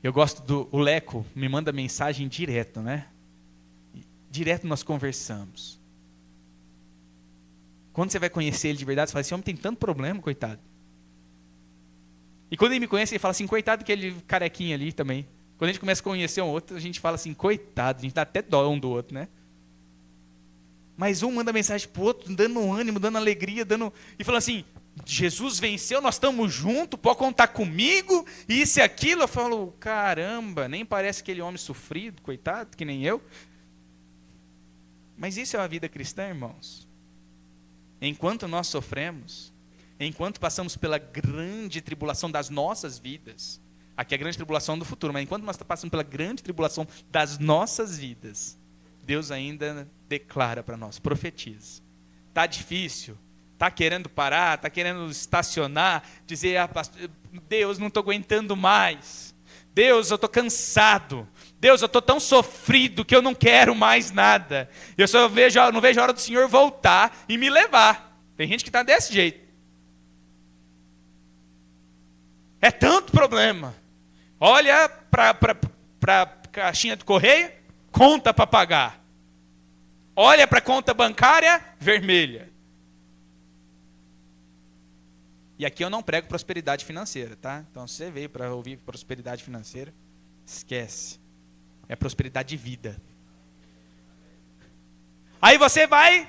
Speaker 1: Eu gosto o Leco me manda mensagem direto, né? Direto nós conversamos. Quando você vai conhecer ele de verdade, você fala, esse homem tem tanto problema, coitado. E quando ele me conhece, ele fala assim, coitado aquele carequinha ali também. Quando a gente começa a conhecer um outro, a gente fala assim, coitado, a gente dá até dó um do outro, né? Mas um manda mensagem pro outro, dando ânimo, dando alegria, e falando assim, Jesus venceu, nós estamos juntos, pode contar comigo, e isso e aquilo. Eu falo, caramba, nem parece aquele homem sofrido, coitado, que nem eu. Mas isso é a vida cristã, irmãos. Enquanto nós sofremos, enquanto passamos pela grande tribulação das nossas vidas, aqui é a grande tribulação do futuro, mas enquanto nós passamos pela grande tribulação das nossas vidas, Deus ainda declara para nós, profetiza. Está difícil, está querendo parar, está querendo estacionar, dizer, pastor, Deus, não estou aguentando mais. Deus, eu estou cansado. Deus, eu estou tão sofrido que eu não quero mais nada. Eu só não vejo a hora do Senhor voltar e me levar. Tem gente que está desse jeito. É tanto problema. Olha para a caixinha do correio, conta para pagar. Olha para a conta bancária, vermelha. E aqui eu não prego prosperidade financeira, tá? Então, se você veio para ouvir prosperidade financeira, esquece. É prosperidade de vida. Aí você vai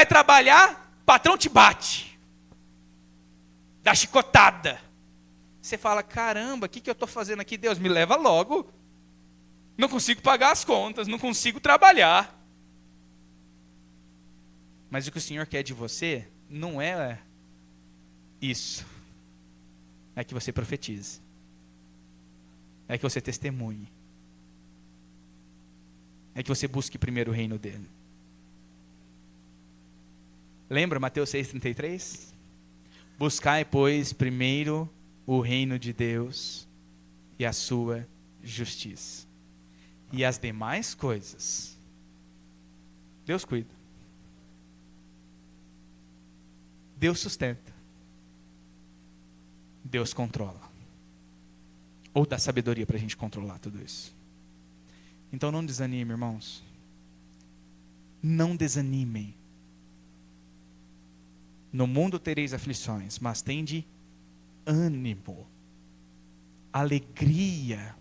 Speaker 1: trabalhar, patrão te bate. Dá chicotada. Você fala, caramba, o que eu estou fazendo aqui? Deus, me leva logo. Não consigo pagar as contas, não consigo trabalhar. Mas o que o Senhor quer de você não é isso. É que você profetize. É que você testemunhe. É que você busque primeiro o reino dele. Lembra Mateus 6,33? Buscai, pois, primeiro o reino de Deus e a sua justiça. E as demais coisas, Deus cuida. Deus sustenta. Deus controla. Ou dá sabedoria para a gente controlar tudo isso. Então não desanime, irmãos. Não desanimem. No mundo tereis aflições, mas tende ânimo, alegria,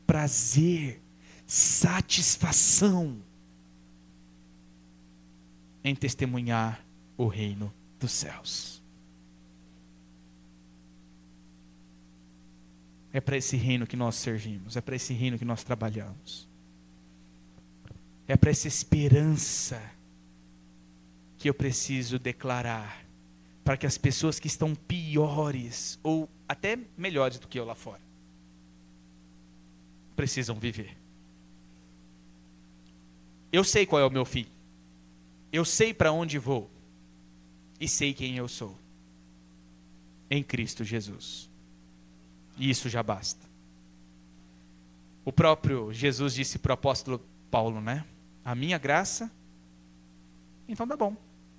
Speaker 1: prazer, satisfação em testemunhar o reino dos céus. É para esse reino que nós servimos, é para esse reino que nós trabalhamos. É para essa esperança que eu preciso declarar, para que as pessoas que estão piores, ou até melhores do que eu lá fora, precisam viver. Eu sei qual é o meu fim. Eu sei para onde vou. E sei quem eu sou. Em Cristo Jesus. E isso já basta. O próprio Jesus disse para o apóstolo Paulo, né? A minha graça, então tá bom.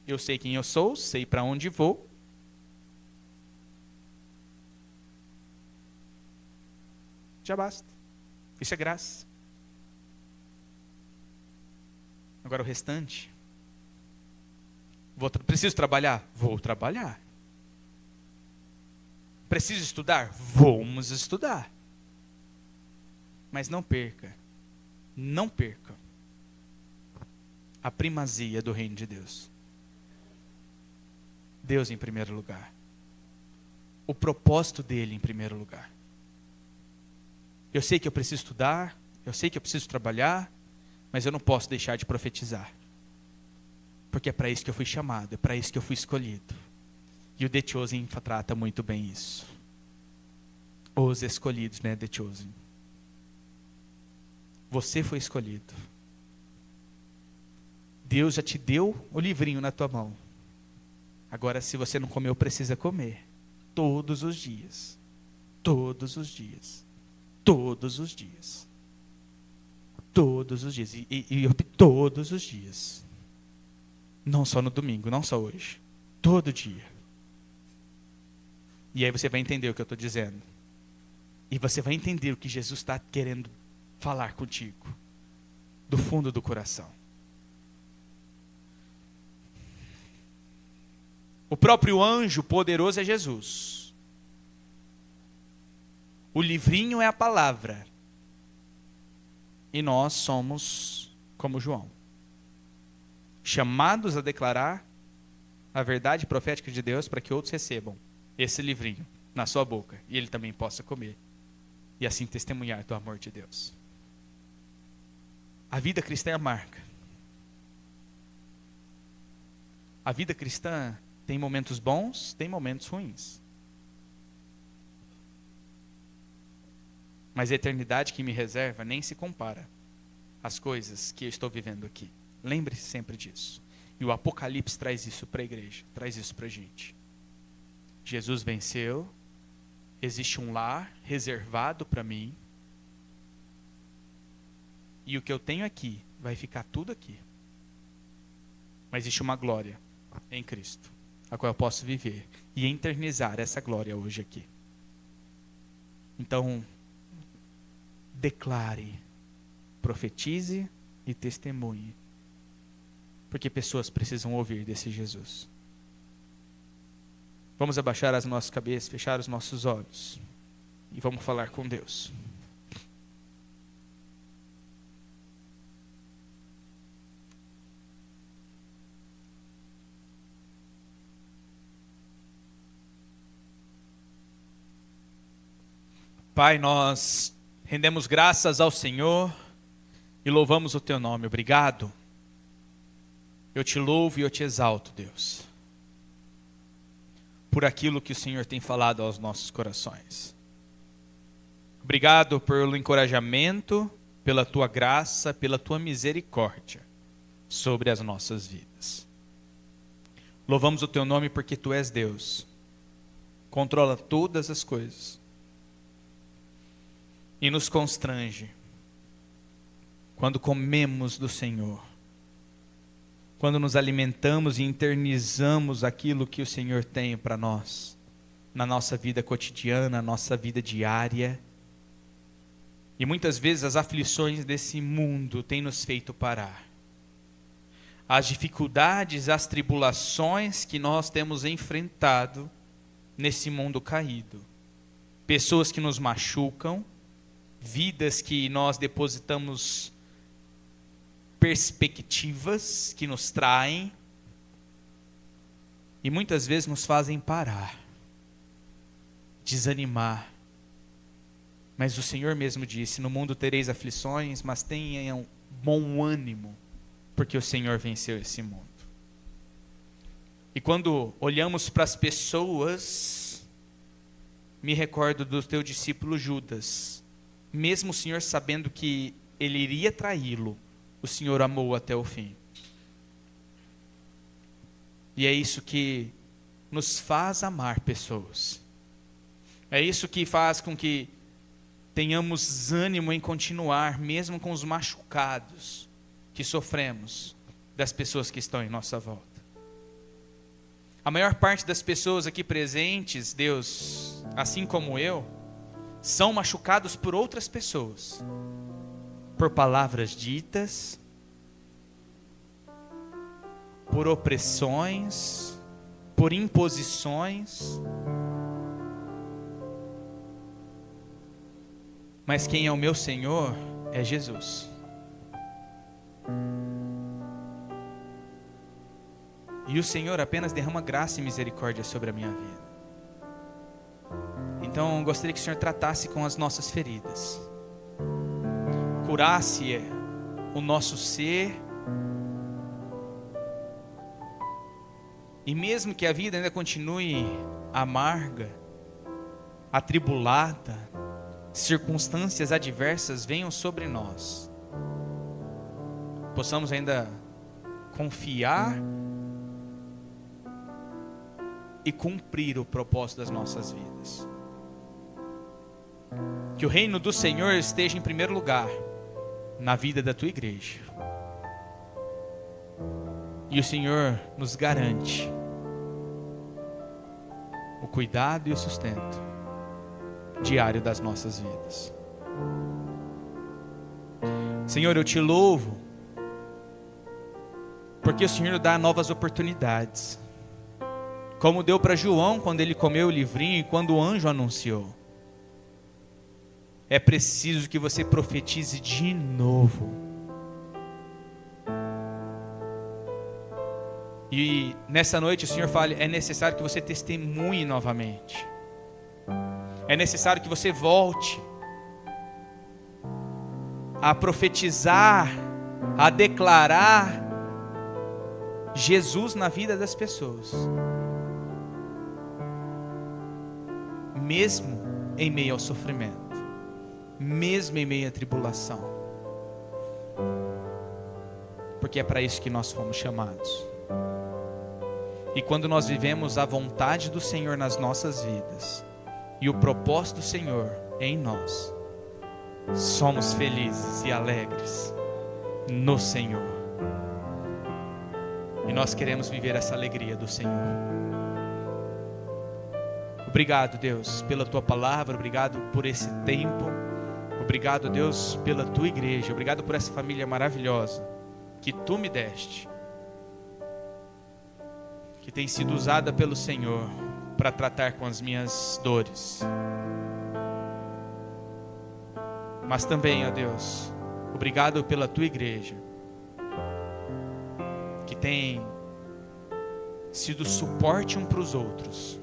Speaker 1: Eu sei quem eu sou, sei para onde vou. Já basta. Isso é graça. Agora o restante. Preciso trabalhar? Vou trabalhar. Preciso estudar? Vamos estudar. Mas não perca a primazia do reino de Deus. Deus em primeiro lugar. O propósito dele em primeiro lugar. Eu sei que eu preciso estudar, eu sei que eu preciso trabalhar, mas eu não posso deixar de profetizar. Porque é para isso que eu fui chamado, é para isso que eu fui escolhido. E o The Chosen trata muito bem isso. Os escolhidos, né, The Chosen. Você foi escolhido. Deus já te deu o livrinho na tua mão. Agora, se você não comeu, precisa comer. Todos os dias. Todos os dias. Todos os dias. Todos os dias. E todos os dias. Não só no domingo, não só hoje. Todo dia. E aí você vai entender o que eu estou dizendo. E você vai entender o que Jesus está querendo falar contigo. Do fundo do coração. O próprio anjo poderoso é Jesus. O livrinho é a palavra. E nós somos como João, chamados a declarar a verdade profética de Deus para que outros recebam esse livrinho na sua boca e ele também possa comer e assim testemunhar do amor de Deus. A vida cristã é amarga. A vida cristã tem momentos bons, tem momentos ruins. Mas a eternidade que me reserva nem se compara às coisas que eu estou vivendo aqui. Lembre-se sempre disso. E o Apocalipse traz isso para a igreja, traz isso para a gente. Jesus venceu, existe um lar reservado para mim, e o que eu tenho aqui vai ficar tudo aqui. Mas existe uma glória em Cristo, a qual eu posso viver e eternizar essa glória hoje aqui. Então, declare, profetize e testemunhe, porque pessoas precisam ouvir desse Jesus. Vamos abaixar as nossas cabeças, fechar os nossos olhos e vamos falar com Deus. Pai, nós rendemos graças ao Senhor e louvamos o Teu nome. Obrigado. Eu te louvo e eu te exalto, Deus, por aquilo que o Senhor tem falado aos nossos corações. Obrigado pelo encorajamento, pela Tua graça, pela Tua misericórdia sobre as nossas vidas. Louvamos o Teu nome porque Tu és Deus, controla todas as coisas e nos constrange quando comemos do Senhor, quando nos alimentamos e internizamos aquilo que o Senhor tem para nós, na nossa vida cotidiana, na nossa vida diária. E muitas vezes as aflições desse mundo têm nos feito parar. As dificuldades, as tribulações que nós temos enfrentado nesse mundo caído. Pessoas que nos machucam, vidas que nós depositamos perspectivas que nos traem e muitas vezes nos fazem parar, desanimar. Mas o Senhor mesmo disse: no mundo tereis aflições, mas tenham bom ânimo, porque o Senhor venceu esse mundo. E quando olhamos para as pessoas, me recordo do teu discípulo Judas. Mesmo o Senhor sabendo que ele iria traí-lo, o Senhor amou até o fim. E é isso que nos faz amar pessoas. É isso que faz com que tenhamos ânimo em continuar, mesmo com os machucados que sofremos das pessoas que estão em nossa volta. A maior parte das pessoas aqui presentes, Deus, assim como eu, são machucados por outras pessoas, por palavras ditas, por opressões, por imposições. Mas quem é o meu Senhor é Jesus. E o Senhor apenas derrama graça e misericórdia sobre a minha vida. Então eu gostaria que o Senhor tratasse com as nossas feridas, curasse o nosso ser, e mesmo que a vida ainda continue amarga, atribulada, circunstâncias adversas venham sobre nós, possamos ainda confiar e cumprir o propósito das nossas vidas. Que o reino do Senhor esteja em primeiro lugar na vida da tua igreja. E o Senhor nos garante o cuidado e o sustento diário das nossas vidas. Senhor, eu te louvo, porque o Senhor dá novas oportunidades, como deu para João quando ele comeu o livrinho e quando o anjo anunciou. É preciso que você profetize de novo. E nessa noite o Senhor fala, é necessário que você testemunhe novamente. É necessário que você volte a profetizar, a declarar Jesus na vida das pessoas. Mesmo em meio ao sofrimento, mesmo em meio à tribulação. Porque é para isso que nós fomos chamados. E quando nós vivemos a vontade do Senhor nas nossas vidas, e o propósito do Senhor em nós, somos felizes e alegres no Senhor. E nós queremos viver essa alegria do Senhor. Obrigado, Deus, pela Tua palavra. Obrigado por esse tempo. Obrigado, Deus, pela Tua igreja. Obrigado por essa família maravilhosa que Tu me deste, que tem sido usada pelo Senhor para tratar com as minhas dores. Mas também, ó Deus, obrigado pela Tua igreja, que tem sido suporte um para os outros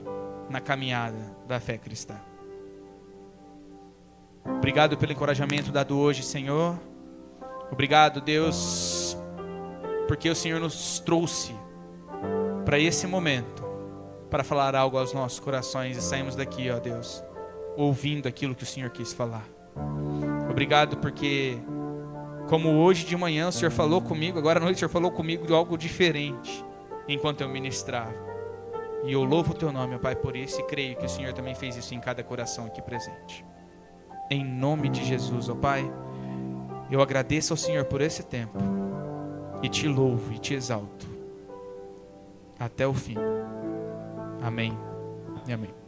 Speaker 1: na caminhada da fé cristã. Obrigado pelo encorajamento dado hoje, Senhor. Obrigado, Deus, porque o Senhor nos trouxe para esse momento, para falar algo aos nossos corações, e saímos daqui, ó Deus, ouvindo aquilo que o Senhor quis falar. Obrigado porque, como hoje de manhã o Senhor falou comigo, agora à noite o Senhor falou comigo de algo diferente, enquanto eu ministrava. E eu louvo o Teu nome, ó Pai, por isso, e creio que o Senhor também fez isso em cada coração aqui presente. Em nome de Jesus, ó Pai, eu agradeço ao Senhor por esse tempo, e Te louvo e Te exalto até o fim. Amém e amém.